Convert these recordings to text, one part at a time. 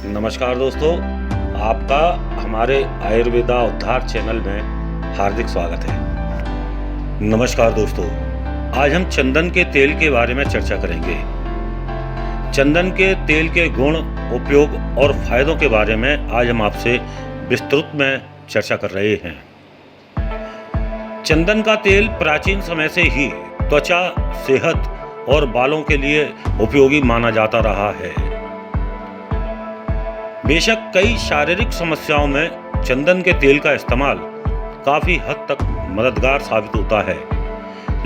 नमस्कार दोस्तों, आपका हमारे आयुर्वेदा उद्धार चैनल में हार्दिक स्वागत है। नमस्कार दोस्तों, आज हम चंदन के तेल के बारे में चर्चा करेंगे। चंदन के तेल के गुण, उपयोग और फायदों के बारे में आज हम आपसे विस्तृत में चर्चा कर रहे हैं। चंदन का तेल प्राचीन समय से ही त्वचा, सेहत और बालों के लिए उपयोगी माना जाता रहा है। बेशक कई शारीरिक समस्याओं में चंदन के तेल का इस्तेमाल काफ़ी हद तक मददगार साबित होता है,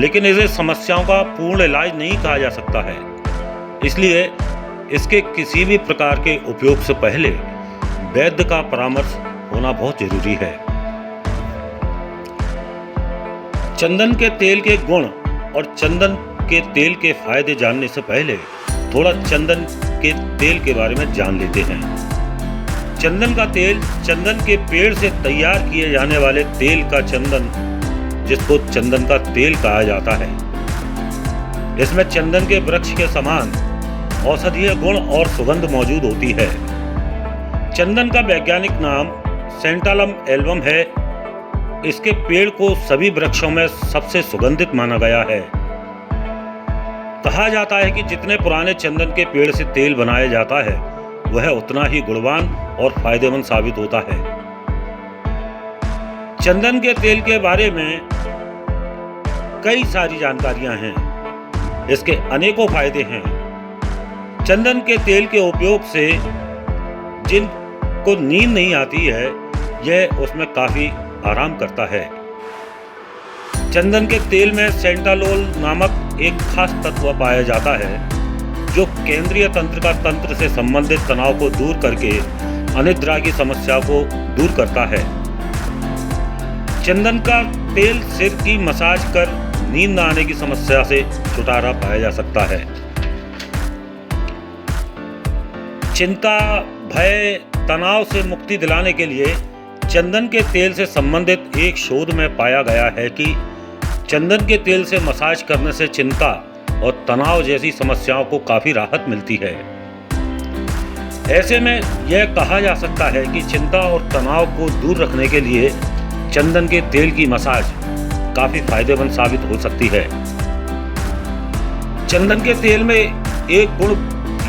लेकिन इसे समस्याओं का पूर्ण इलाज नहीं कहा जा सकता है। इसलिए इसके किसी भी प्रकार के उपयोग से पहले वैद्य का परामर्श होना बहुत जरूरी है। चंदन के तेल के गुण और चंदन के तेल के फायदे जानने से पहले थोड़ा चंदन के तेल के बारे में जान लेते हैं। चंदन का तेल चंदन के पेड़ से तैयार किए जाने वाले तेल का चंदन, जिसको चंदन का तेल कहा जाता है। इसमें चंदन के वृक्ष के समान औषधीय गुण और सुगंध मौजूद होती है। चंदन का वैज्ञानिक नाम सेंटालम एल्बम है। इसके पेड़ को सभी वृक्षों में सबसे सुगंधित माना गया है। कहा जाता है कि जितने पुराने चंदन के पेड़ से तेल बनाया जाता है वह उतना ही गुणवान और फायदेमंद साबित होता है। चंदन के तेल के बारे में कई सारी जानकारियां हैं। इसके अनेकों फायदे हैं। चंदन के तेल के उपयोग से जिनको नींद नहीं आती है, यह उसमें काफी आराम करता है। चंदन के तेल में सेंटालोल नामक एक खास तत्व पाया जाता है जो केंद्रीय तंत्र से संबंधित तनाव को दूर करके अनिद्रा की समस्या को दूर करता है। चंदन का तेल सिर की मसाज कर नींद न आने की समस्या से छुटकारा पाया जा सकता है। चिंता, भय, तनाव से मुक्ति दिलाने के लिए चंदन के तेल से संबंधित एक शोध में पाया गया है कि चंदन के तेल से मसाज करने से चिंता और तनाव जैसी समस्याओं को काफी राहत मिलती है। ऐसे में यह कहा जा सकता है कि चिंता और तनाव को दूर रखने के लिए चंदन के तेल की मसाज काफी फायदेमंद साबित हो सकती है। चंदन के तेल में एक गुण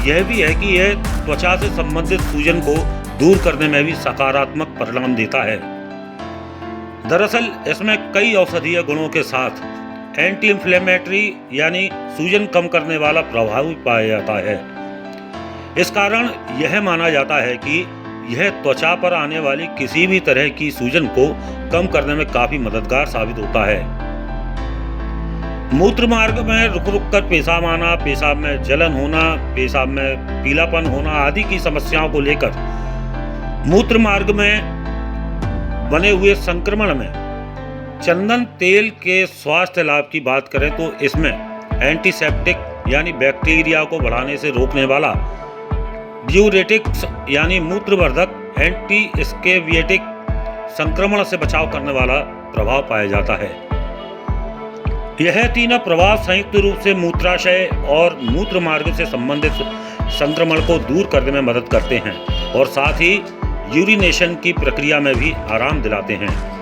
यह भी है कि यह त्वचा से संबंधित सूजन को दूर करने में भी सकारात्मक परिणाम देता है। दरअसल इसमें कई औषधीय गुणों के साथ एंटी इंफ्लेमेटरी यानी सूजन कम करने वाला प्रभाव भी पाया जाता है। इस कारण यह माना जाता है कि यह त्वचा पर आने वाली किसी भी तरह की सूजन को कम करने में काफी मददगार साबित होता है। मूत्र मार्ग में रुक रुक कर पेशाब आना, पेशाब में जलन होना, पेशाब में पीलापन होना आदि की समस्याओं को लेकर मूत्र मार्ग में बने हुए संक्रमण में चंदन तेल के स्वास्थ्य लाभ की बात करें तो इसमें एंटीसेप्टिक यानी बैक्टीरिया को बढ़ाने से रोकने वाला, ड्यूरेटिक्स यानी मूत्रवर्धक, एंटी स्केविएटिक संक्रमण से बचाव करने वाला प्रभाव पाया जाता है। यह तीनों प्रभाव संयुक्त रूप से मूत्राशय और मूत्र मार्ग से संबंधित संक्रमण को दूर करने में मदद करते हैं और साथ ही यूरिनेशन की प्रक्रिया में भी आराम दिलाते हैं।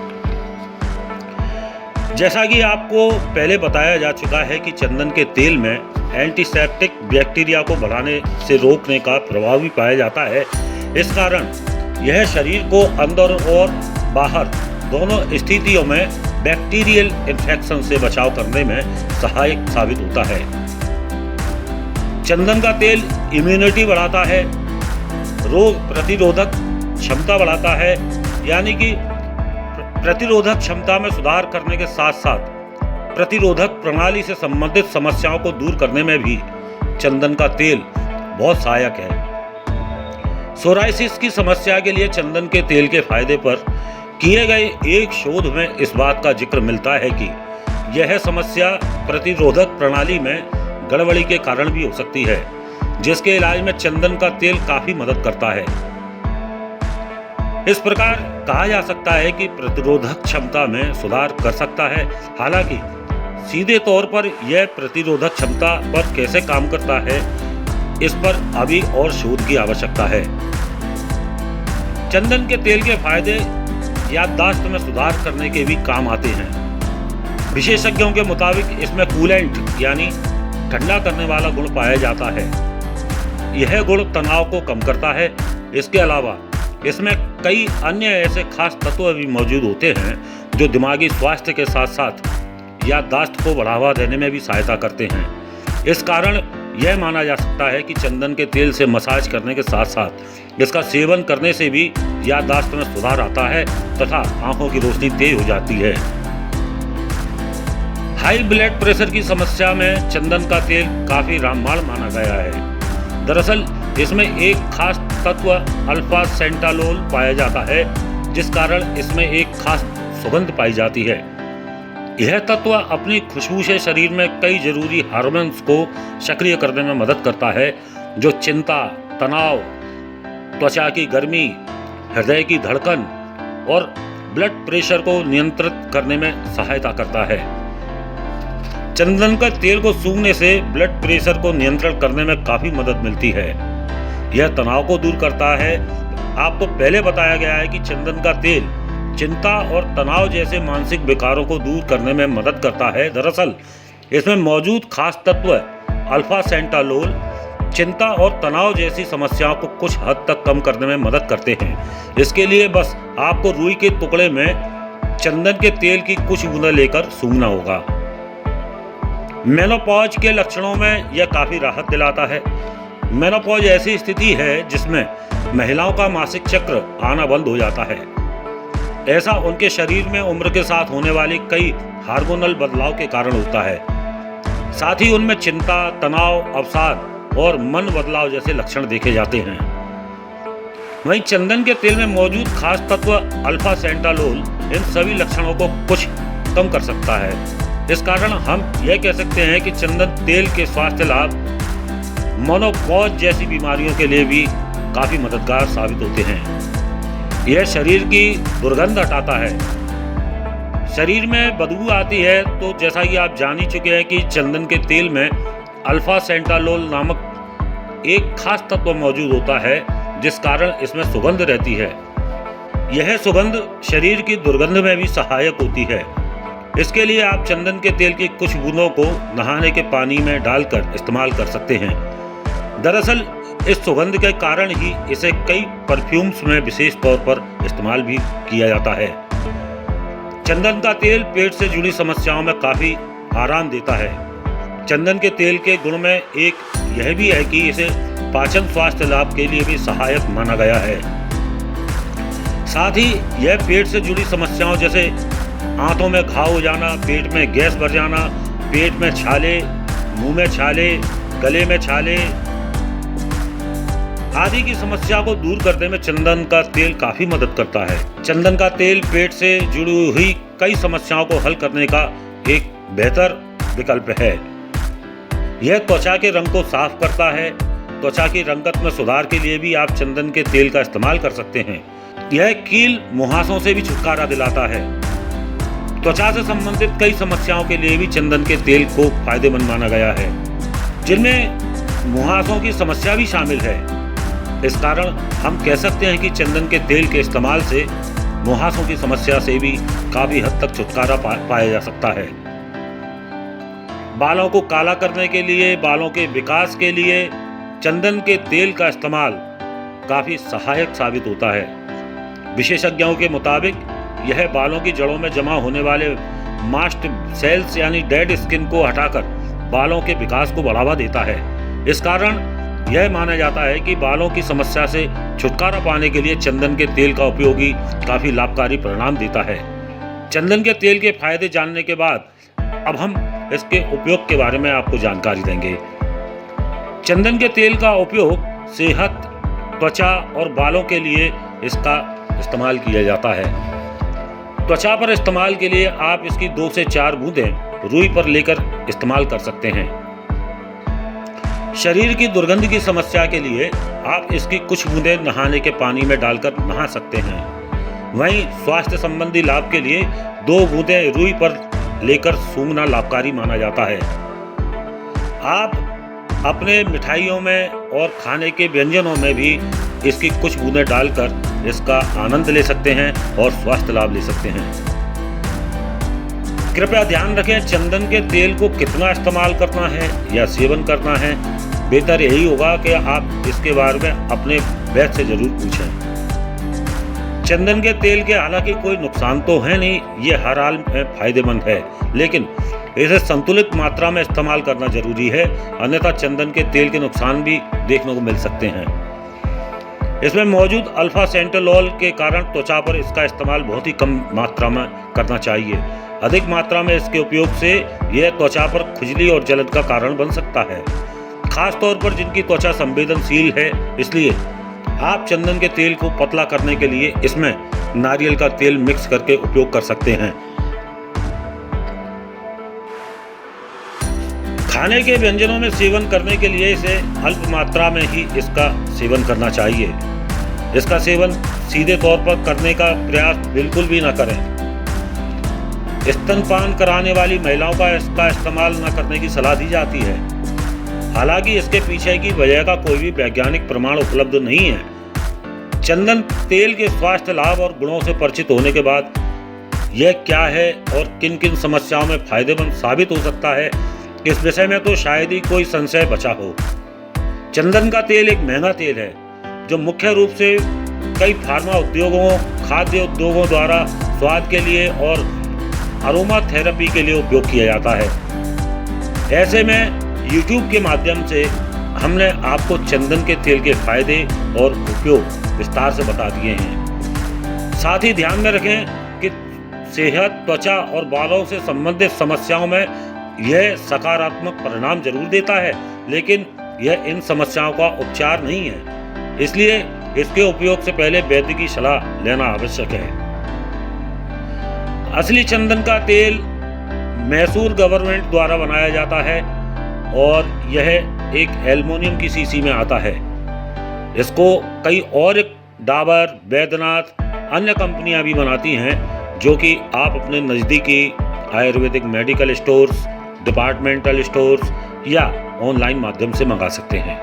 जैसा कि आपको पहले बताया जा चुका है कि चंदन के तेल में एंटीसेप्टिक बैक्टीरिया को बढ़ाने से रोकने का प्रभाव भी पाया जाता है। इस कारण यह शरीर को अंदर और बाहर दोनों स्थितियों में बैक्टीरियल इन्फेक्शन से बचाव करने में सहायक साबित होता है। चंदन का तेल इम्यूनिटी बढ़ाता है, रोग प्रतिरोधक क्षमता बढ़ाता है, यानी कि प्रतिरोधक क्षमता में सुधार करने के साथ साथ प्रतिरोधक प्रणाली से संबंधित समस्याओं को दूर करने में भी चंदन का तेल बहुत सहायक है। सोराइसिस की समस्या के लिए चंदन के तेल के फायदे पर किए गए एक शोध में इस बात का जिक्र मिलता है कि यह समस्या प्रतिरोधक प्रणाली में गड़बड़ी के कारण भी हो सकती है, जिसके इलाज में चंदन का तेल काफी मदद करता है। इस प्रकार कहा जा सकता है कि प्रतिरोधक क्षमता में सुधार कर सकता है। हालांकि सीधे तौर पर यह प्रतिरोधक क्षमता पर कैसे काम करता है, इस पर अभी और शोध की आवश्यकता है। चंदन के तेल के फायदे याददाश्त में सुधार करने के भी काम आते हैं। विशेषज्ञों के मुताबिक इसमें कूलेंट यानी ठंडा करने वाला गुण पाया जाता है। यह गुण तनाव को कम करता है। इसके अलावा इसमें कई अन्य ऐसे खास तत्व भी मौजूद होते हैं जो दिमागी स्वास्थ्य के साथ साथ याददाश्त को बढ़ावा देने में भी सहायता करते हैं। इस कारण यह माना जा सकता है कि चंदन के तेल से मसाज करने के साथ साथ इसका सेवन करने से भी याददाश्त में सुधार आता है तथा आंखों की रोशनी तेज हो जाती है। हाई ब्लड प्रेशर की समस्या में चंदन का तेल काफी रामबाण माना गया है। दरअसल इसमें एक खास तत्व अल्फा सेंटालोल पाया जाता है, जिस कारण इसमें एक खास सुगंध पाई जाती है। यह तत्व अपनी खुशबू से शरीर में कई जरूरी हार्मोन्स को सक्रिय करने में मदद करता है, जो चिंता, तनाव, त्वचा की गर्मी, हृदय की धड़कन और ब्लड प्रेशर को नियंत्रित करने में सहायता करता है। चंदन का तेल को सूंघने से ब्लड प्रेशर को नियंत्रण करने में काफी मदद मिलती है। यह तनाव को दूर करता है। आपको पहले बताया गया है कि चंदन का तेल चिंता और तनाव जैसे मानसिक विकारों को दूर करने में मदद करता है। दरअसल इसमें मौजूद खास तत्व अल्फा सेंटालोल चिंता और तनाव जैसी समस्याओं को कुछ हद तक कम करने में मदद करते हैं। इसके लिए बस आपको रुई के टुकड़े में चंदन के तेल की कुछ बूंदें लेकर सूंघना होगा। मेनोपॉज के लक्षणों में यह काफी राहत दिलाता है। मेनोपॉज ऐसी स्थिति है जिसमें महिलाओं का मासिक चक्र आना बंद हो जाता है। ऐसा उनके शरीर में उम्र के साथ होने वाली कई हार्मोनल बदलाव के कारण होता है। साथ ही उनमें चिंता, तनाव, अवसाद और मन बदलाव जैसे लक्षण देखे जाते हैं। वहीं चंदन के तेल में मौजूद खास तत्व अल्फा सेंटालोल इन सभी लक्षणों को कुछ कम कर सकता है। इस कारण हम यह कह सकते हैं कि चंदन तेल के स्वास्थ्य लाभ मेनोपॉज जैसी बीमारियों के लिए भी काफी मददगार साबित होते हैं। यह शरीर की दुर्गंध हटाता है। शरीर में बदबू आती है तो जैसा कि आप जान ही चुके हैं कि चंदन के तेल में अल्फा सेंटालोल नामक एक खास तत्व मौजूद होता है, जिस कारण इसमें सुगंध रहती है। यह सुगंध शरीर की दुर्गंध में भी सहायक होती है। इसके लिए आप चंदन के तेल की कुछ बूंदों को नहाने के पानी में डालकर इस्तेमाल कर सकते हैं। दरअसल इस सुगंध के कारण ही इसे कई परफ्यूम्स में विशेष तौर पर इस्तेमाल भी किया जाता है। चंदन का तेल पेट से जुड़ी समस्याओं में काफी आराम देता है। चंदन के तेल के गुण में एक यह भी है कि इसे पाचन स्वास्थ्य लाभ के लिए भी सहायक माना गया है। साथ ही यह पेट से जुड़ी समस्याओं जैसे आंतों में घाव हो जाना, पेट में गैस भर जाना, पेट में छाले, मुंह में छाले, गले में छाले आदि की समस्या को दूर करने में चंदन का तेल काफी मदद करता है। चंदन का तेल पेट से जुड़ी हुई कई समस्याओं को हल करने का एक बेहतर विकल्प है। यह त्वचा के रंग को साफ करता है। त्वचा की रंगत में सुधार के लिए भी आप चंदन के तेल का इस्तेमाल कर सकते हैं। यह कील मुहासों से भी छुटकारा दिलाता है। त्वचा से संबंधित कई समस्याओं के लिए भी चंदन के तेल को फायदेमंद माना गया है, जिनमें मुहासों की समस्या भी शामिल है। इस कारण हम कह सकते हैं कि चंदन के तेल के इस्तेमाल से मुहासों की समस्या से भी काफी हद तक छुटकारा पाया जा सकता है। बालों को काला करने के लिए, बालों के विकास के लिए चंदन के तेल का इस्तेमाल काफी सहायक साबित होता है। विशेषज्ञों के मुताबिक यह बालों की जड़ों में जमा होने वाले मास्ट सेल्स यानी डेड स्किन को हटाकर बालों के विकास को बढ़ावा देता है। इस कारण यह माना जाता है कि बालों की समस्या से छुटकारा पाने के लिए चंदन के तेल का उपयोग ही काफी लाभकारी परिणाम देता है। चंदन के तेल के फायदे जानने के बाद अब हम इसके उपयोग के बारे में आपको जानकारी देंगे। चंदन के तेल का उपयोग सेहत, त्वचा और बालों के लिए इसका इस्तेमाल किया जाता है। त्वचा पर इस्तेमाल के लिए आप इसकी 2 से 4 बूंदें रुई पर लेकर इस्तेमाल कर सकते हैं। शरीर की दुर्गंध की समस्या के लिए आप इसकी कुछ बूंदें नहाने के पानी में डालकर नहा सकते हैं। वहीं स्वास्थ्य संबंधी लाभ के लिए 2 बूंदें रुई पर लेकर सूंघना लाभकारी माना जाता है। आप अपने मिठाइयों में और खाने के व्यंजनों में भी इसकी कुछ बूंदें डालकर इसका आनंद ले सकते हैं और स्वास्थ्य लाभ ले सकते हैं। कृपया ध्यान रखें, चंदन के तेल को कितना इस्तेमाल करना है या सेवन करना है, बेहतर यही होगा कि आप इसके बारे में अपने वैद्य से जरूर पूछें। चंदन के तेल के हालांकि कोई नुकसान तो है नहीं, ये हर हाल में फायदेमंद है, लेकिन इसे संतुलित मात्रा में इस्तेमाल करना जरूरी है, अन्यथा चंदन के तेल के नुकसान भी देखने को मिल सकते हैं। इसमें मौजूद अल्फा सेंट्रोल के कारण त्वचा पर इसका इस्तेमाल बहुत ही कम मात्रा में करना चाहिए। अधिक मात्रा में इसके उपयोग से यह त्वचा पर खुजली और जलन का कारण बन सकता है, खास तौर पर जिनकी त्वचा संवेदनशील है। इसलिए आप चंदन के तेल को पतला करने के लिए इसमें नारियल का तेल मिक्स करके उपयोग कर सकते हैं। खाने के व्यंजनों में सेवन करने के लिए इसे अल्प मात्रा में ही इसका सेवन करना चाहिए। इसका सेवन सीधे तौर पर करने का प्रयास बिल्कुल भी न करें। स्तनपान कराने वाली महिलाओं का इसका इस्तेमाल न करने की सलाह दी जाती है। हालांकि इसके पीछे की वजह का कोई भी वैज्ञानिक प्रमाण उपलब्ध नहीं है। चंदन तेल के स्वास्थ्य लाभ और गुणों से परिचित होने के बाद यह क्या है और किन किन समस्याओं में फायदेमंद साबित हो सकता है, इस विषय में तो शायद ही कोई संशय बचा हो। चंदन का तेल एक महंगा तेल है जो मुख्य रूप से कई फार्मा उद्योगों, खाद्य उद्योगों द्वारा स्वाद के लिए और अरोमा थेरेपी के लिए उपयोग किया जाता है। ऐसे में YouTube के माध्यम से हमने आपको चंदन के तेल के फायदे और उपयोग विस्तार से बता दिए हैं। साथ ही ध्यान में रखें कि सेहत, त्वचा और बालों से संबंधित समस्याओं में यह सकारात्मक परिणाम जरूर देता है, लेकिन यह इन समस्याओं का उपचार नहीं है। इसलिए इसके उपयोग से पहले वैद्य की सलाह लेना आवश्यक है। असली चंदन का तेल मैसूर गवर्नमेंट द्वारा बनाया जाता है और यह एक एल्युमिनियम की शीशी में आता है। इसको कई और डाबर, बैद्यनाथ, अन्य कंपनियां भी बनाती हैं, जो कि आप अपने नज़दीकी Ayurvedic medical stores, departmental stores या ऑनलाइन माध्यम से मंगा सकते हैं।